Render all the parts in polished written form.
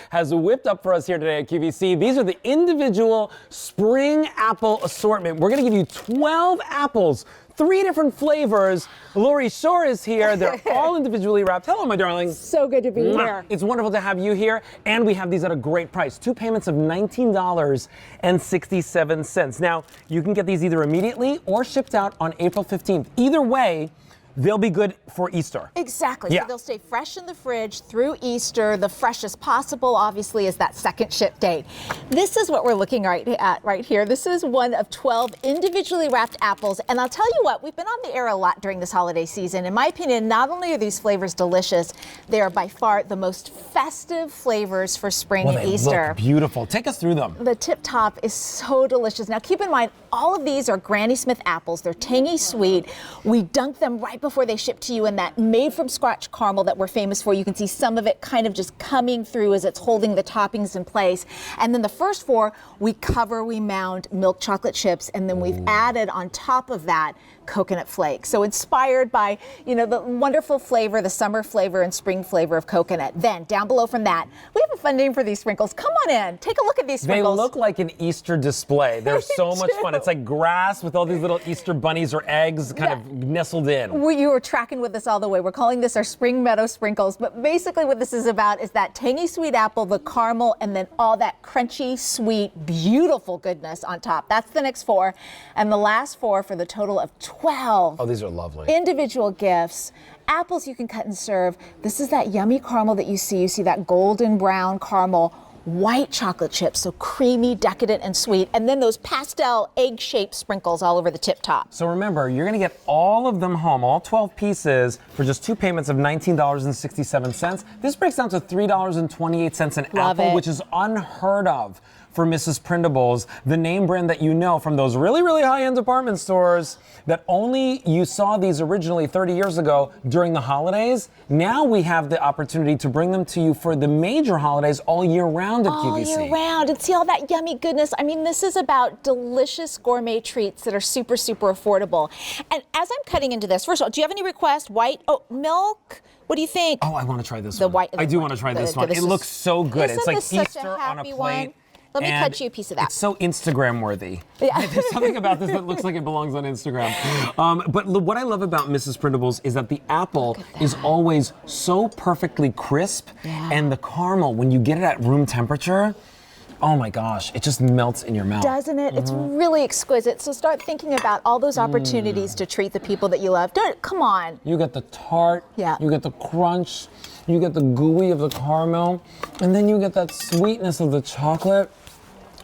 has whipped up for us here today at QVC. These are the individual spring apple assortment. We're going to give you 12 apples, 3 different flavors. Lori Shore is here. They're all individually wrapped. Hello, my darling. So good to be here. It's wonderful to have you here. And we have these at a great price. 2 payments of $19.67. Now, you can get these either immediately or shipped out on April 15th. Either way, they'll be good for Easter. Exactly. Yeah. So they'll stay fresh in the fridge through Easter. The freshest possible, obviously, is that second ship date. This is what we're looking at right here. This is one of 12 individually wrapped apples. And I'll tell you what, we've been on the air a lot during this holiday season. In my opinion, not only are these flavors delicious, they are by far the most festive flavors for spring and Easter. They look beautiful. Take us through them. The tip top is so delicious. Now, keep in mind, all of these are Granny Smith apples. They're tangy sweet. We dunk them right before they ship to you in that made from scratch caramel that we're famous for. You can see some of it kind of just coming through as it's holding the toppings in place. And then the first 4, we mound milk chocolate chips, and then we've added on top of that coconut flakes. So inspired by, the wonderful flavor, the summer flavor and spring flavor of coconut. Then down below from that, we have a fun name for these sprinkles. Come on in, take a look at these sprinkles. They look like an Easter display. They're so much fun. It's like grass with all these little Easter bunnies or eggs kind of nestled in. You were tracking with us all the way. We're calling this our Spring Meadow Sprinkles. But basically what this is about is that tangy sweet apple, the caramel, and then all that crunchy, sweet, beautiful goodness on top. That's the next 4. And the last 4 for the total of 12. Oh, these are lovely. Individual gifts. Apples you can cut and serve. This is that yummy caramel that you see. You see that golden brown caramel. White chocolate chips, so creamy, decadent, and sweet. And then those pastel egg-shaped sprinkles all over the tip top. So remember, you're going to get all of them home, all 12 pieces, for just 2 payments of $19.67. This breaks down to $3.28 an apple, which is unheard of for Mrs. Prindables, the name brand that you know from those really, really high-end department stores that only you saw these originally 30 years ago during the holidays. Now we have the opportunity to bring them to you for the major holidays all year round at QVC. All year round, and see all that yummy goodness. I mean, this is about delicious gourmet treats that are super, super affordable. And as I'm cutting into this, first of all, do you have any requests? White, milk? What do you think? Oh, I want to try this one. I do want to try this one. It looks so good. It's like Easter on a plate. Let me cut you a piece of that. It's so Instagram worthy. Yeah. There's something about this that looks like it belongs on Instagram. But what I love about Mrs. Prindables is that the apple is always so perfectly crisp, and the caramel, when you get it at room temperature, oh my gosh, it just melts in your mouth. Doesn't it? It's really exquisite. So start thinking about all those opportunities to treat the people that you love. Come on. You get the tart, you get the crunch, you get the gooey of the caramel, and then you get that sweetness of the chocolate.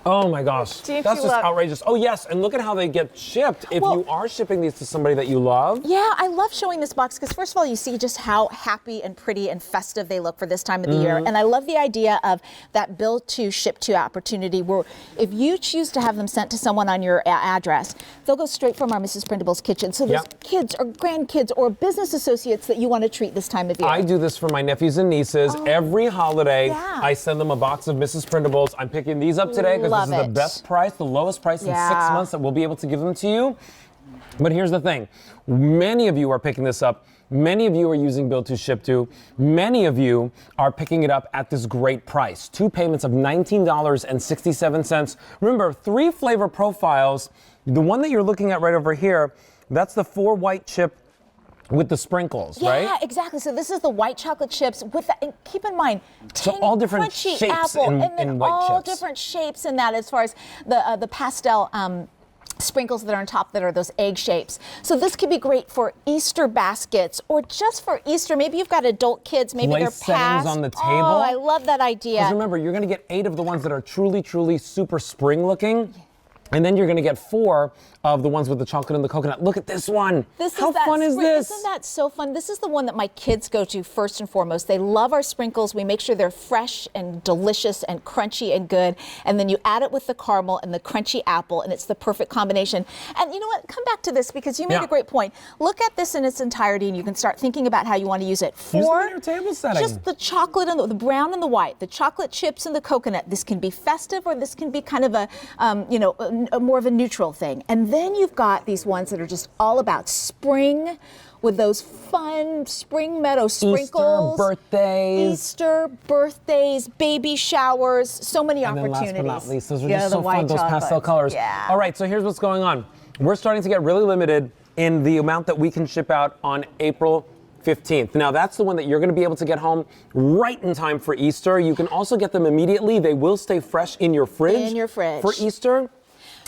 Oh my gosh, that's just outrageous. Oh yes, and look at how they get shipped if you are shipping these to somebody that you love. Yeah, I love showing this box because first of all, you see just how happy and pretty and festive they look for this time of the year. And I love the idea of that build to ship to opportunity where if you choose to have them sent to someone on your address, they'll go straight from our Mrs. Prindables kitchen. So there's kids or grandkids or business associates that you want to treat this time of year. I do this for my nephews and nieces. Every holiday, I send them a box of Mrs. Prindables. I'm picking these up today because this is the best price, the lowest price in 6 months that we'll be able to give them to you. But here's the thing. Many of you are picking this up. Many of you are using Build to Ship to. Many of you are picking it up at this great price. 2 payments of $19.67. Remember, 3 flavor profiles. The one that you're looking at right over here, that's the 4 white chip with the sprinkles, right? Yeah, exactly. So this is the white chocolate chips with that. And keep in mind, so all different crunchy shapes apple, in and then white all chips. different shapes in that as far as the pastel sprinkles that are on top that are those egg shapes. So this could be great for Easter baskets or just for Easter. Maybe you've got adult kids, maybe they're past. Settings on the table. Oh, I love that idea. Because remember, you're going to get 8 of the ones that are truly, truly super spring looking. And then you're going to get 4 of the ones with the chocolate and the coconut. Look at this one. How fun is this? Isn't that so fun? This is the one that my kids go to first and foremost. They love our sprinkles. We make sure they're fresh and delicious and crunchy and good. And then you add it with the caramel and the crunchy apple, and it's the perfect combination. And you know what? Come back to this because you made a great point. Look at this in its entirety, and you can start thinking about how you want to use it. Use them in your table setting. Just the chocolate and the brown and the white, the chocolate chips and the coconut. This can be festive, or this can be kind of a more of a neutral thing. And then you've got these ones that are just all about spring with those fun spring meadow sprinkles. Easter birthdays, baby showers, so many and opportunities. Then last but not least, those are just so fun, those pastel colors. Yeah. All right, so here's what's going on. We're starting to get really limited in the amount that we can ship out on April 15th. Now that's the one that you're going to be able to get home right in time for Easter. You can also get them immediately. They will stay fresh in your fridge. For Easter.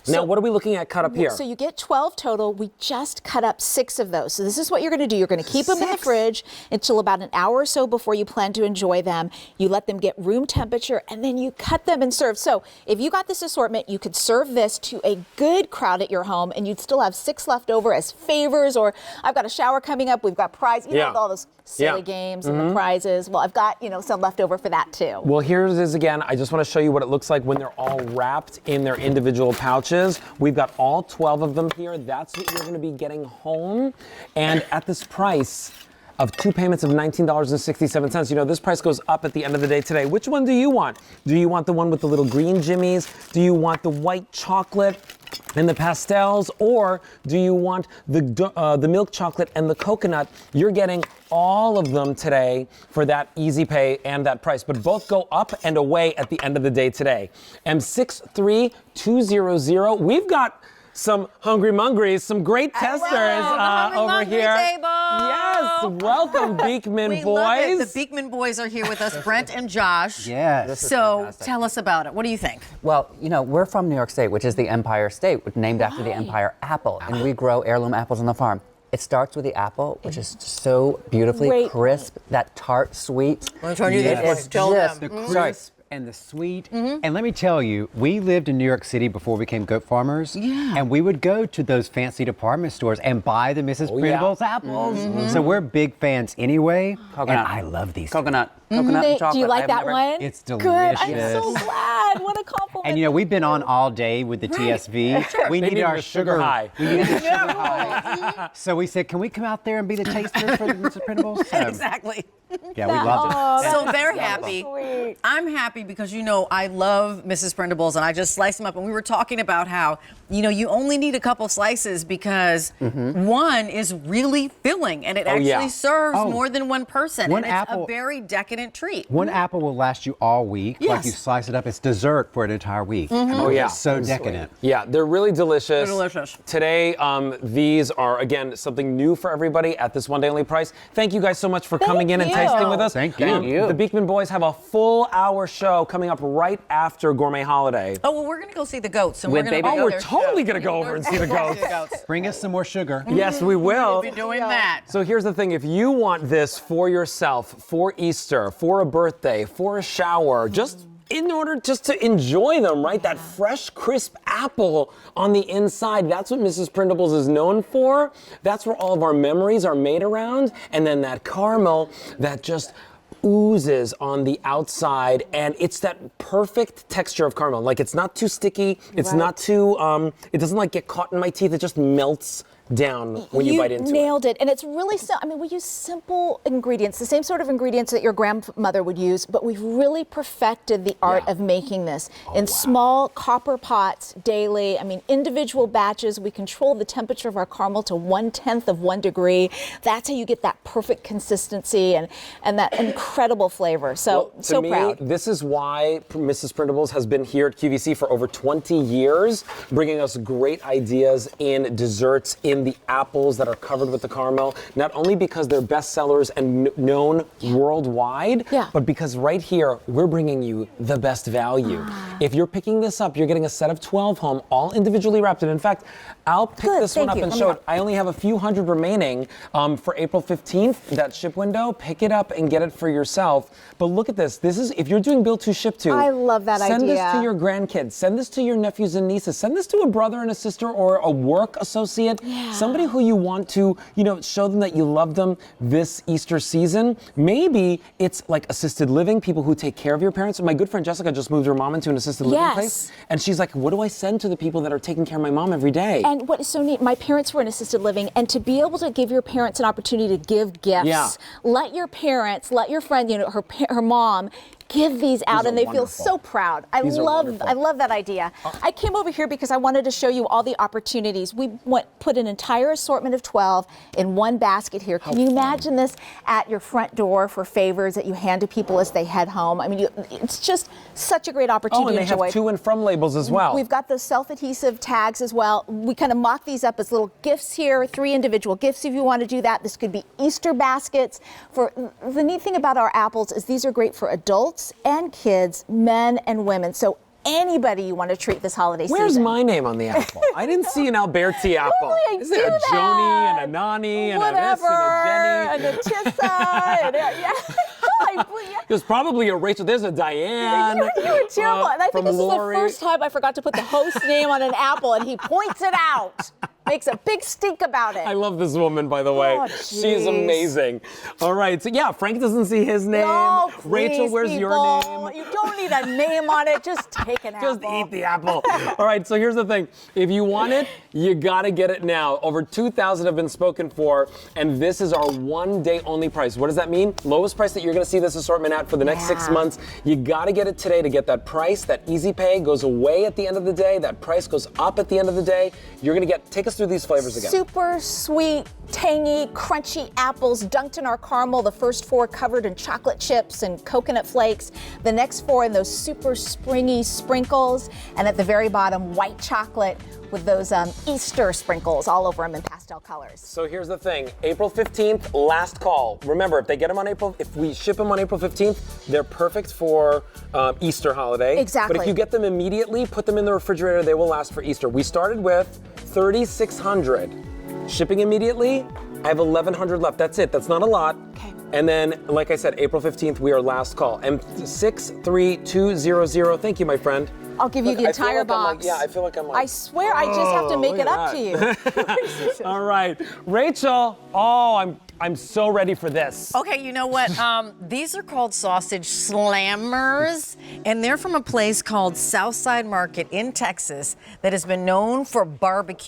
Now, what are we looking at cut up here? So you get 12 total. We just cut up 6 of those. So this is what you're going to do. You're going to keep them in the fridge until about an hour or so before you plan to enjoy them. You let them get room temperature, and then you cut them and serve. So if you got this assortment, you could serve this to a good crowd at your home, and you'd still have 6 left over as favors, or I've got a shower coming up. We've got prize. You know, all those silly games and the prizes. Well, I've got, some left over for that too. Well, here it is again. I just want to show you what it looks like when they're all wrapped in their individual pouches. We've got all 12 of them here. That's what you're going to be getting home. And at this price of 2 payments of $19.67, this price goes up at the end of the day today. Which one do you want? Do you want the one with the little green jimmies? Do you want the white chocolate and the pastels, or do you want the milk chocolate and the coconut? You're getting all of them today for that easy pay and that price, but both go up and away at the end of the day today. M63200. We've got some hungry mungries, some great testers over here. Table. Yes, welcome Beekman we boys. Love it. The Beekman boys are here with us, Brent and Josh. Yes. So tell us about it. What do you think? Well, we're from New York State, which is the Empire State, named after the Empire apple, and we grow heirloom apples on the farm. It starts with the apple, which is so beautifully crisp, that tart sweet. Let me try to do this. Tell them. The crisp and the sweet. And let me tell you, we lived in New York City before we became goat farmers. Yeah. And we would go to those fancy department stores and buy the Mrs. Prindable's apples. So we're big fans anyway. Coconut. And I love these. Coconut and chocolate. Do you like that one? It's Good. delicious. I'm so glad. What a compliment. And we've been on all day with the TSV. We needed our sugar high. We needed the sugar high. So we said, can we come out there and be the tasters for the Mrs. Prindables? Exactly. Yeah, we loved it. So they're happy. Sweet. I'm happy because I love Mrs. Prindables, and I just sliced them up. And we were talking about how you only need a couple slices because one is really filling, and it actually serves more than one person. One and it's apple- a very decadent treat. One apple will last you all week. Yes. Like you slice it up, it's dessert for an entire week. It's so decadent. Yeah, they're really delicious. They're delicious. Today, these are, again, something new for everybody at this one-day only price. Thank you guys so much for coming in and tasting with us. Thank you. The Beekman boys have a full-hour show coming up right after Gourmet Holiday. Oh, well, we're going to go see the goats. And With we're going baby to Oh, we're totally going to go over and see the goats. Bring us some more sugar. Yes, we will. We'll be doing that. So here's the thing. If you want this for yourself, for Easter, for a birthday, for a shower, just in order just to enjoy them, right? That fresh, crisp apple on the inside. That's what Mrs. Prindables is known for. That's where all of our memories are made around. And then that caramel that just oozes on the outside, and it's that perfect texture of caramel. Like, it's not too sticky. It's not too, it doesn't get caught in my teeth. It just melts down when you bite into it. You nailed it. And it's really we use simple ingredients, the same sort of ingredients that your grandmother would use, but we've really perfected the art of making this in small copper pots daily. Individual batches. We control the temperature of our caramel to 1/10 of 1 degree. That's how you get that perfect consistency and that incredible flavor. So, to me, proud. This is why Mrs. Prindables has been here at QVC for over 20 years, bringing us great ideas in desserts, in the apples that are covered with the caramel, not only because they're bestsellers and known worldwide, but because right here, we're bringing you the best value. If you're picking this up, you're getting a set of 12 home, all individually wrapped. And in fact, I'll pick this one up and show it. I only have a few hundred remaining for April 15th, that ship window. Pick it up and get it for yourself. But look at this. This is, if you're doing build to ship to, I love that send idea. this to your grandkids. Send this to your nephews and nieces. Send this to a brother and a sister or a work associate. Somebody who you want to, show them that you love them this Easter season. Maybe it's like assisted living, people who take care of your parents. My good friend Jessica just moved her mom into an assisted living place. And she's like, what do I send to the people that are taking care of my mom every day? And what is so neat, my parents were in assisted living, and to be able to give your parents an opportunity to give gifts, let your parents, let your friend, her mom, give these out, These and are they feel wonderful. so proud. I These are love wonderful. that idea. I came over here because I wanted to show you all the opportunities. We put an entire assortment of 12 in one basket here. Can you imagine this at your front door for favors that you hand to people as they head home? I mean, it's just such a great opportunity. Oh, and they have to and from labels as well. We've got those self-adhesive tags as well. We kind of mock these up as little gifts here, 3 individual gifts if you want to do that. This could be Easter baskets. The neat thing about our apples is these are great for adults and kids, men and women. So anybody you want to treat this holiday season. Where's my name on the apple? I didn't see an Alberti apple. Normally I Is do there a that. Joni and a Nani and Whatever, a this and a Jenny? and a Tissa, and yeah. There's probably a Rachel. There's a Diane. You were terrible. And I think this Lori. is the first time I forgot to put the host name on an apple, and he points it out. Makes a big stink about it. I love this woman, by the way. Oh, she is jeez. amazing. All right, so yeah, Frank doesn't see his name. No, Rachel, please, where's your people. name? You don't need a name on it. Just take an Just apple. eat the apple. All right, so here's the thing. If you want it, you gotta get it now. Over 2,000 have been spoken for, and this is our one-day only price. What does that mean? Lowest price that you're gonna see this assortment at for the next 6 months. You gotta get it today to get that price. That easy pay goes away at the end of the day. That price goes up at the end of the day. You're gonna take us through these flavors again. Super sweet, tangy, crunchy apples dunked in our caramel. The first 4 covered in chocolate chips and coconut flakes. The next 4 in those super springy sprinkles. And at the very bottom, white chocolate with those Easter sprinkles all over them in pastel colors. So here's the thing, April 15th, last call. Remember, if we ship them on April 15th, they're perfect for Easter holiday. Exactly. But if you get them immediately, put them in the refrigerator, they will last for Easter. We started with 3,600. Shipping immediately, I have 1,100 left. That's it, that's not a lot. Okay. And then, like I said, April 15th, we are last call. M63200, thank you, my friend. I'll give you the entire box. I feel like I'm I swear, I just have to make it up to you. All right, Rachel. I'm so ready for this. Okay, you know what? These are called sausage slammers, and they're from a place called Southside Market in Texas that has been known for barbecue.